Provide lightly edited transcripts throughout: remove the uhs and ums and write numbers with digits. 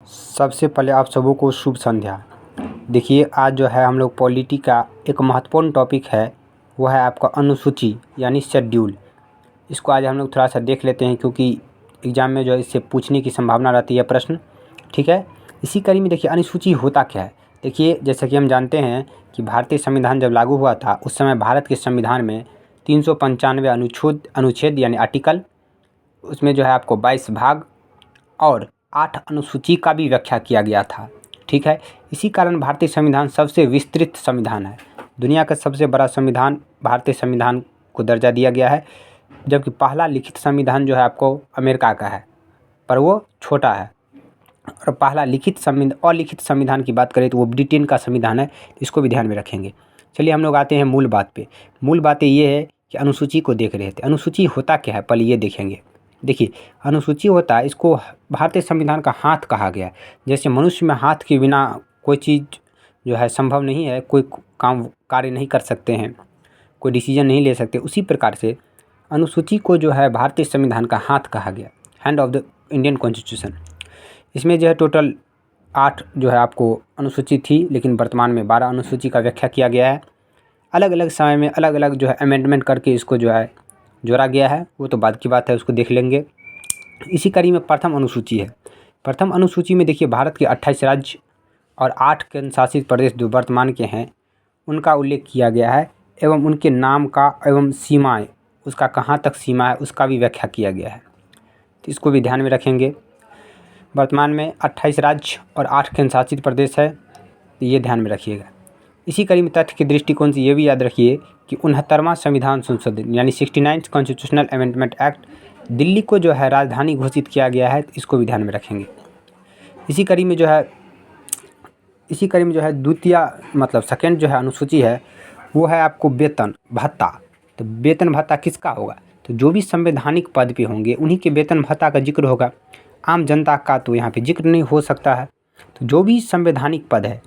सबसे पहले आप सबों को शुभ संध्या। देखिए, आज जो है हम लोग पॉलिटी का एक महत्वपूर्ण टॉपिक है, वो है आपका अनुसूची यानी शेड्यूल। इसको आज हम लोग थोड़ा सा देख लेते हैं, क्योंकि एग्ज़ाम में जो है इससे पूछने की संभावना रहती है प्रश्न। ठीक है, इसी कड़ी में देखिए अनुसूची होता क्या है। देखिए, जैसा कि हम जानते हैं कि भारतीय संविधान जब लागू हुआ था, उस समय भारत के संविधान में 395 अनुच्छेद यानी आर्टिकल, उसमें जो है आपको 22 भाग और 8 अनुसूची का भी व्याख्या किया गया था। ठीक है, इसी कारण भारतीय संविधान सबसे विस्तृत संविधान है। दुनिया का सबसे बड़ा संविधान भारतीय संविधान को दर्जा दिया गया है, जबकि पहला लिखित संविधान जो है आपको अमेरिका का है, पर वो छोटा है। और पहला अलिखित संविधान की बात करें तो वो ब्रिटेन का संविधान है, इसको भी ध्यान में रखेंगे। चलिए हम लोग आते हैं मूल बात पे। मूल बातें ये है कि अनुसूची को देख रहे थे। अनुसूची होता क्या है पहले ये देखेंगे। देखिए, अनुसूची होता है, इसको भारतीय संविधान का हाथ कहा गया है। जैसे मनुष्य में हाथ के बिना कोई चीज़ जो है संभव नहीं है, कोई कार्य नहीं कर सकते हैं, कोई डिसीजन नहीं ले सकते, उसी प्रकार से अनुसूची को जो है भारतीय संविधान का हाथ कहा गया, hand of the Indian constitution. इसमें जो है टोटल 8 जो है आपको अनुसूची थी, लेकिन वर्तमान में 12 अनुसूची का व्याख्या किया गया है। अलग अलग समय में अलग अलग जो है अमेंडमेंट करके इसको जो है जोड़ा गया है, वो तो बाद की बात है, उसको देख लेंगे। इसी कड़ी में प्रथम अनुसूची है। प्रथम अनुसूची में देखिए भारत के 28 राज्य और 8 केंद्र शासित प्रदेश जो वर्तमान के हैं, उनका उल्लेख किया गया है, एवं उनके नाम का एवं सीमाएं, उसका कहाँ तक सीमा है उसका भी व्याख्या किया गया है, तो इसको भी ध्यान में रखेंगे। वर्तमान में 28 राज्य और 8 केंद्र शासित प्रदेश है, तो ये ध्यान में रखिएगा। इसी कड़ी में तथ्य के दृष्टिकोण से ये भी याद रखिए कि 69वां संविधान संशोधन यानी 69th constitutional amendment act Delhi को जो है राजधानी घोषित किया गया है, तो इसको भी ध्यान में रखेंगे। इसी कड़ी में जो है द्वितीय मतलब सेकंड जो है अनुसूची है, वो है आपको वेतन भत्ता। तो वेतन भत्ता किसका होगा, तो जो भी संवैधानिक पद पे होंगे उन्हीं के वेतन भत्ता का जिक्र होगा। आम जनता का तो यहाँ पे जिक्र नहीं हो सकता है। तो जो भी संवैधानिक पद है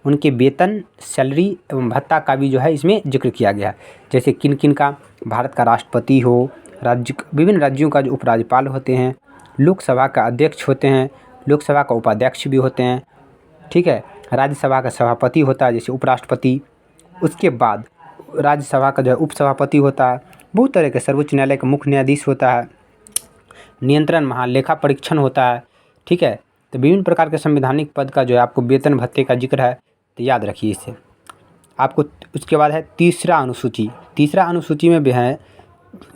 उनके वेतन, सैलरी एवं भत्ता का भी जो है इसमें जिक्र किया गया है। जैसे किन किन का, भारत का राष्ट्रपति हो, विभिन्न राज्यों का जो उपराज्यपाल होते हैं, लोकसभा का अध्यक्ष होते हैं, लोकसभा का उपाध्यक्ष भी होते हैं। ठीक है, राज्यसभा का सभापति होता है जैसे उपराष्ट्रपति, उसके बाद राज्यसभा का जो है उपसभापति होता है, बहुत तरह के, सर्वोच्च न्यायालय का मुख्य न्यायाधीश होता है, नियंत्रण महालेखा परीक्षण होता है। ठीक है, तो विभिन्न प्रकार के संवैधानिक पद का जो है आपको वेतन भत्ते का जिक्र है, तो याद रखिए इसे आपको। उसके बाद है तीसरा अनुसूची। तीसरा अनुसूची में भी है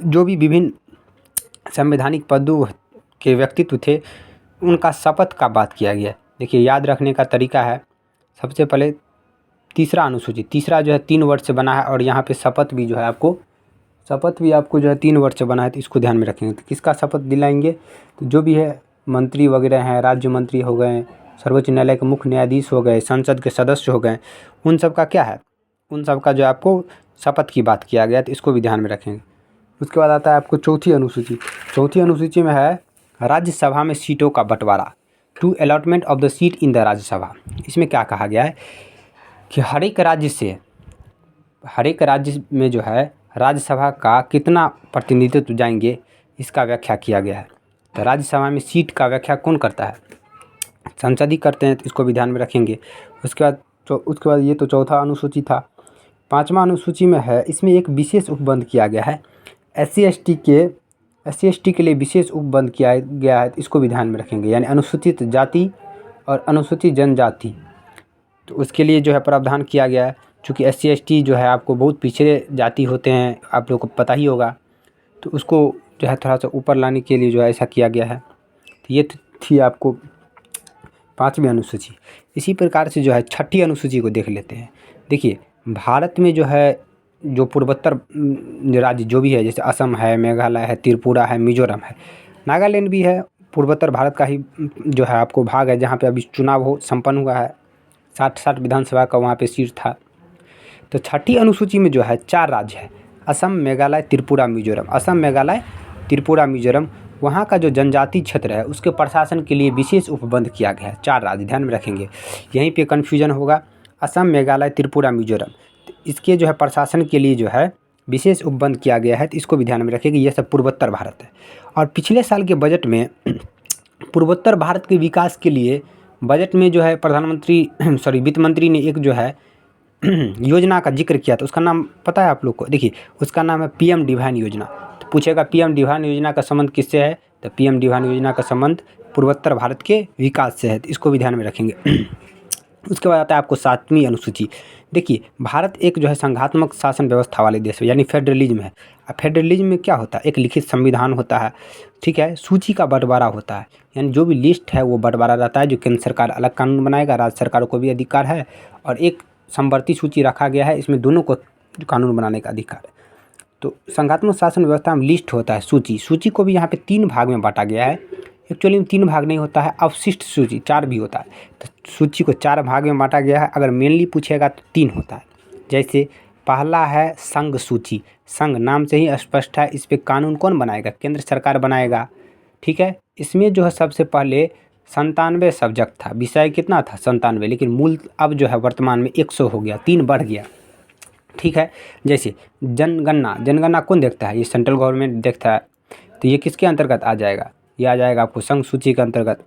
जो भी विभिन्न संवैधानिक पदों के व्यक्तित्व थे, उनका शपथ का बात किया गया है। देखिए, याद रखने का तरीका है, सबसे पहले तीसरा अनुसूची, तीसरा जो है 3 वर्ड से बना है, और यहाँ पे शपथ भी आपको जो है 3 वर्ड से बना है, तो इसको ध्यान में रखेंगे। तो किसका शपथ दिलाएंगे, तो जो भी है मंत्री वगैरह हैं, राज्य मंत्री हो गए, सर्वोच्च न्यायालय के मुख्य न्यायाधीश हो गए, संसद के सदस्य हो गए, उन सब का क्या है, उन सब का जो आपको शपथ की बात किया गया, तो इसको भी ध्यान में रखेंगे। उसके बाद आता है आपको चौथी अनुसूची। चौथी अनुसूची में है राज्यसभा में सीटों का बंटवारा, to allotment of the seat in the Rajya Sabha. इसमें क्या कहा गया है कि हर एक राज्य में जो है राज्यसभा का कितना प्रतिनिधित्व जाएंगे, इसका व्याख्या किया गया है। तो राज्यसभा में सीट का व्याख्या कौन करता है, संसद ही करते हैं, तो इसको भी ध्यान में रखेंगे। उसके बाद ये तो चौथा अनुसूची था। 5वां अनुसूची में है, इसमें एक विशेष उपबंध किया गया है, एस सी के लिए विशेष उपबंध किया गया है, तो इसको भी ध्यान में रखेंगे, यानी अनुसूचित जाति और अनुसूचित जनजाति, तो उसके लिए जो है प्रावधान किया गया है। चूँकि एस सी जो है आपको बहुत पिछड़े जाति होते हैं, आप लोगों को पता ही होगा, तो उसको जो है थोड़ा सा ऊपर लाने के लिए जो है ऐसा किया गया है। तो ये थी आपको 5वीं अनुसूची। इसी प्रकार से जो है 6ठी अनुसूची को देख लेते हैं। देखिए, भारत में जो है जो पूर्वोत्तर राज्य जो भी है, जैसे असम है, मेघालय है, त्रिपुरा है, मिजोरम है, नागालैंड भी है, पूर्वोत्तर भारत का ही जो है आपको भाग है, जहाँ पे अभी चुनाव संपन्न हुआ है, 60 विधानसभा का वहाँ पे सीट था। तो 6ठी अनुसूची में जो है 4 राज्य है, असम, मेघालय, त्रिपुरा, मिजोरम। असम, मेघालय, त्रिपुरा, मिजोरम, वहाँ का जो जनजाति क्षेत्र है उसके प्रशासन के लिए विशेष उपबंध किया गया है। 4 राज्य ध्यान में रखेंगे, यहीं पे कन्फ्यूजन होगा। असम, मेघालय, त्रिपुरा, मिजोरम, तो इसके जो है प्रशासन के लिए जो है विशेष उपबंध किया गया है, तो इसको भी ध्यान में रखेंगे। ये सब पूर्वोत्तर भारत है। और पिछले साल के बजट में पूर्वोत्तर भारत के विकास के लिए बजट में जो है प्रधानमंत्री वित्त मंत्री ने एक जो है योजना का जिक्र किया था, उसका नाम पता है आप लोग को? देखिए उसका नाम है पीएम डिवाइन योजना। तो पूछेगा पीएम डिवाइन योजना का संबंध किससे है? तो पीएम डिवाइन योजना का संबंध पूर्वोत्तर भारत के विकास से है, तो इसको भी ध्यान में रखेंगे। उसके बाद आता है आपको 7वीं अनुसूची। देखिए भारत एक जो है संघात्मक शासन व्यवस्था वाले देश है, यानी फेडरलिज्म है। अब फेडरलिज्म में क्या होता है? एक लिखित संविधान होता है, ठीक है, सूची का बंटवारा होता है, यानी जो भी लिस्ट है वो बंटवारा रहता है, जो केंद्र सरकार अलग कानून बनाएगा, राज्य सरकारों को भी अधिकार है, और एक समवर्ती सूची रखा गया है, इसमें दोनों को कानून बनाने का अधिकार है। तो संघात्मक शासन व्यवस्था में लिस्ट होता है, सूची को भी यहाँ पे 3 भाग में बांटा गया है। एक्चुअली में 3 भाग नहीं होता है, अवशिष्ट सूची 4 भी होता है। तो सूची को 4 भाग में बांटा गया है। अगर मेनली पूछेगा तो 3 होता है। जैसे पहला है संघ सूची। संघ नाम से ही स्पष्ट है, इस पे कानून कौन बनाएगा? केंद्र सरकार बनाएगा, ठीक है। इसमें जो है सबसे पहले 97 सब्जेक्ट था, विषय कितना था? 97, लेकिन मूल अब जो है वर्तमान में 100 हो गया, 3 बढ़ गया, ठीक है। जैसे जनगणना कौन देखता है? ये सेंट्रल गवर्नमेंट देखता है, तो ये किसके अंतर्गत आ जाएगा? ये आ जाएगा आपको संघ सूची के अंतर्गत।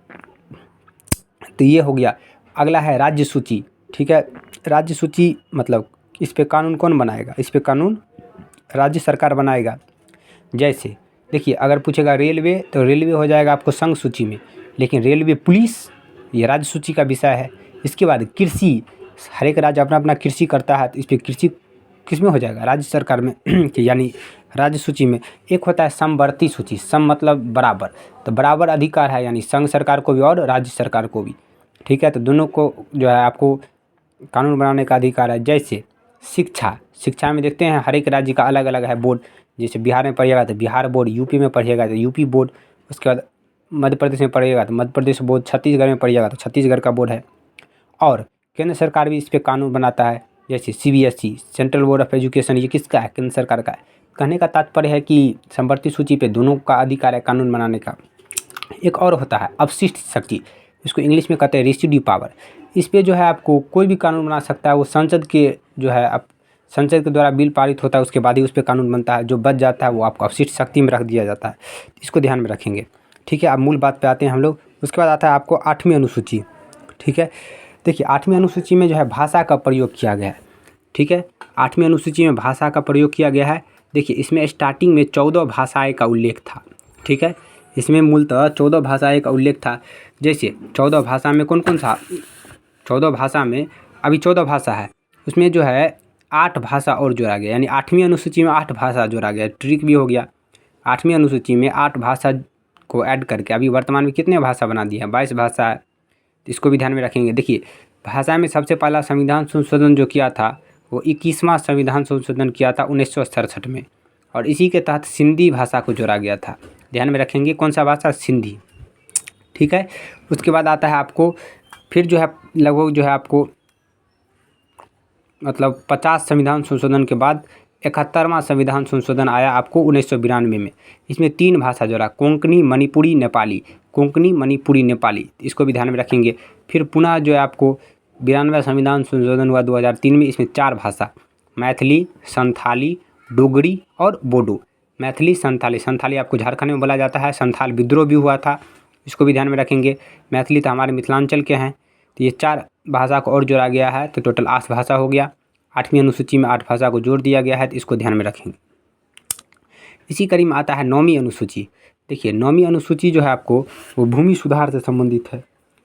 तो ये हो गया। अगला है राज्य सूची, ठीक है। राज्य सूची मतलब इस पे कानून कौन बनाएगा? इस पे कानून राज्य सरकार बनाएगा। जैसे देखिए अगर पूछेगा रेलवे, तो रेलवे हो जाएगा आपको संघ सूची में, लेकिन रेलवे पुलिस ये राज्य सूची का विषय है। इसके बाद कृषि, हर एक राज्य अपना अपना कृषि करता है, तो इस पर कृषि किस में हो जाएगा? राज्य सरकार में यानी राज्य सूची में। एक होता है समवर्ती सूची, सम मतलब बराबर, तो बराबर अधिकार है, यानी संघ सरकार को भी और राज्य सरकार को भी, ठीक है। तो दोनों को जो है आपको कानून बनाने का अधिकार है। जैसे शिक्षा में देखते हैं हर एक राज्य का अलग अलग है बोर्ड। जैसे बिहार में पढ़िएगा तो बिहार बोर्ड, यूपी में पढ़िएगा तो यूपी बोर्ड, उसके बाद मध्य प्रदेश में पढ़िएगा तो मध्य प्रदेश बोर्ड, छत्तीसगढ़ में पढ़िएगा तो छत्तीसगढ़ का बोर्ड है। और केंद्र सरकार भी इस पर कानून बनाता है। जैसे CBSE central board of education, ये किसका है? केंद्र सरकार का है। कहने का तात्पर्य है कि समवर्ती सूची पे दोनों का अधिकार है कानून बनाने का। एक और होता है अवशिष्ट शक्ति, इसको इंग्लिश में कहते हैं रेसिड्यू पावर। इस पे जो है आपको कोई भी कानून बना सकता है, वो संसद के जो है आप संसद के द्वारा बिल पारित होता है, उसके बाद ही उस पर कानून बनता है। जो बच जाता है वो आपको अवशिष्ट शक्ति में रख दिया जाता है, इसको ध्यान में रखेंगे, ठीक है। अब मूल बात पे आते हैं हम लोग। उसके बाद आता है आपको 8वीं अनुसूची, ठीक है। देखिए 8वीं अनुसूची में जो है भाषा का प्रयोग किया गया है, ठीक है। 8वीं अनुसूची में भाषा का प्रयोग किया गया है। देखिए इसमें स्टार्टिंग में 14 भाषाएं का उल्लेख था, ठीक है। इसमें मूलतः 14 भाषाएं का उल्लेख था। जैसे 14 भाषा में कौन कौन सा? 14 भाषा में अभी 14 भाषा है, उसमें जो है 8 भाषा और जोड़ा गया, यानी 8वीं अनुसूची में 8 भाषा जोड़ा गया। ट्रिक भी हो गया। 8वीं अनुसूची में 8 भाषा को ऐड करके अभी वर्तमान में कितने भाषा बना दिया है? 22 भाषा है, इसको भी ध्यान में रखेंगे। देखिए भाषा में सबसे पहला संविधान संशोधन जो किया था वो 21वां संविधान संशोधन किया था 1967 में, और इसी के तहत सिंधी भाषा को जोड़ा गया था। ध्यान में रखेंगे कौन सा भाषा? सिंधी, ठीक है। उसके बाद आता है आपको फिर जो है लगभग जो है आपको मतलब 50 संविधान संशोधन के बाद 71वां संविधान संशोधन आया आपको 1992 में। इसमें 3 भाषा जोड़ा, कोंकणी, मणिपुरी, नेपाली। कोंकणी, मणिपुरी, नेपाली, इसको भी ध्यान में रखेंगे। फिर पुनः जो है आपको 92वां संविधान संशोधन हुआ 2003 में, इसमें 4 भाषा, मैथिली, संथाली, डोगरी और बोडो। मैथिली, संथाली आपको झारखंड में बोला जाता है। संथाल विद्रोह भी हुआ था, इसको भी ध्यान में रखेंगे। मैथिली तो हमारे मिथिलांचल के हैं। तो ये 4 भाषा को और जोड़ा गया है, तो टोटल 8 भाषा हो गया। 8वीं अनुसूची में 8 भाषा को जोड़ दिया गया है, तो इसको ध्यान में रखेंगे। इसी कड़ी में आता है 9वीं अनुसूची। देखिए 9वीं अनुसूची जो है आपको वो भूमि सुधार से संबंधित है,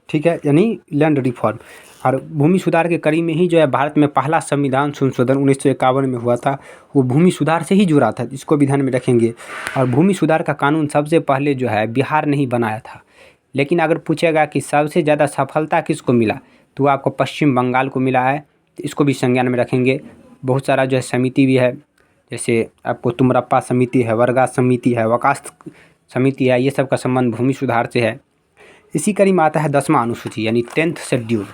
ठीक है, यानी लैंड रिफॉर्म। और भूमि सुधार के कड़ी में ही जो है भारत में पहला संविधान संशोधन 1951 में हुआ था, वो भूमि सुधार से ही जुड़ा था, इसको भी ध्यान में रखेंगे। और भूमि सुधार का कानून सबसे पहले जो है बिहार ने ही बनाया था। लेकिन अगर पूछेगा कि सबसे ज़्यादा सफलता किसको मिला, तो आपको पश्चिम बंगाल को मिला है, तो इसको भी संज्ञान में रखेंगे। बहुत सारा जो है समिति भी है, जैसे आपको तुमरप्पा समिति है, वर्गा समिति है, वकास समिति है, ये सब का संबंध भूमि सुधार से है। इसी कड़ी में आता है 10वां अनुसूची, यानी 10th शेड्यूल।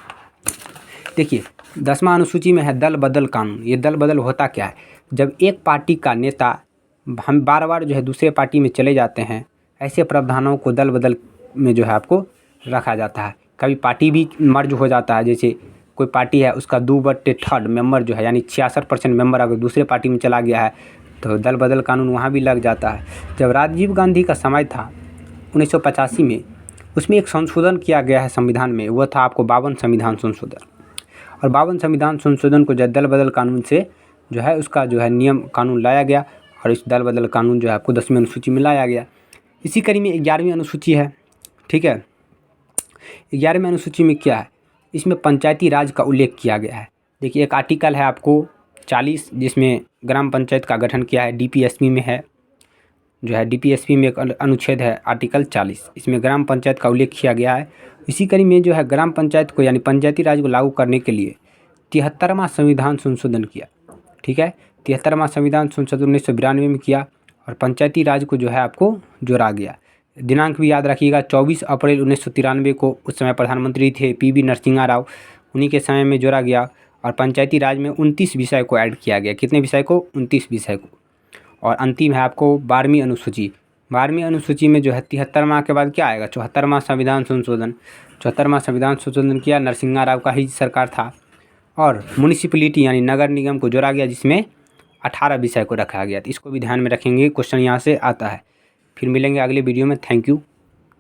देखिए 10वां अनुसूची में है दल बदल कानून। ये दल बदल होता क्या है? जब एक पार्टी का नेता हम बार बार जो है दूसरे पार्टी में चले जाते हैं, ऐसे प्रावधानों को दल बदल में जो है आपको रखा जाता है। कभी पार्टी भी मर्ज हो जाता है, जैसे कोई पार्टी है उसका 2/3 मेंबर जो है यानी 66% मेंबर अगर दूसरे पार्टी में चला गया है, तो दल बदल कानून वहाँ भी लग जाता है। जब राजीव गांधी का समय था 1985 में, उसमें एक संशोधन किया गया है संविधान में, वह था आपको 52 संविधान संशोधन। और 52 संविधान संशोधन को जो दल बदल कानून से जो है उसका जो है नियम कानून लाया गया, और इस दल बदल कानून जो है आपको 10वीं अनुसूची में लाया गया। इसी कड़ी में 11वीं अनुसूची है, ठीक है। 11वीं अनुसूची में क्या है, इसमें पंचायती राज का उल्लेख किया गया है। देखिए एक आर्टिकल है आपको 40 जिसमें ग्राम पंचायत का गठन किया है, डीपीएसपी में है, जो है डीपीएसपी में एक अनुच्छेद है आर्टिकल 40, इसमें ग्राम पंचायत का उल्लेख किया गया है। इसी कड़ी में जो है ग्राम पंचायत को यानी पंचायती राज को लागू करने के लिए 73वां संविधान संशोधन किया, ठीक है। 73वां संविधान संशोधन 1992 में किया, और पंचायती राज को जो है आपको जोड़ा गया। दिनांक भी याद रखिएगा, 24 अप्रैल 1993 को उस समय प्रधानमंत्री थे पीवी नरसिम्हा राव, उन्हीं के समय में जोड़ा गया। और पंचायती राज में 29 विषय को ऐड किया गया। कितने विषय को? 29 विषय को। और अंतिम है आपको 12वीं अनुसूची। 12वीं अनुसूची में जो है 73वां के बाद क्या आएगा? 74वां संविधान संशोधन। 74वां संविधान संशोधन किया, नरसिम्हा राव का ही सरकार था। और म्युनिसिपैलिटी यानी नगर निगम को जोड़ा गया, जिसमें 18 विषय को रखा गया। तो इसको भी ध्यान में रखेंगे, क्वेश्चन यहाँ से आता है। फिर मिलेंगे अगले वीडियो में। Thank you.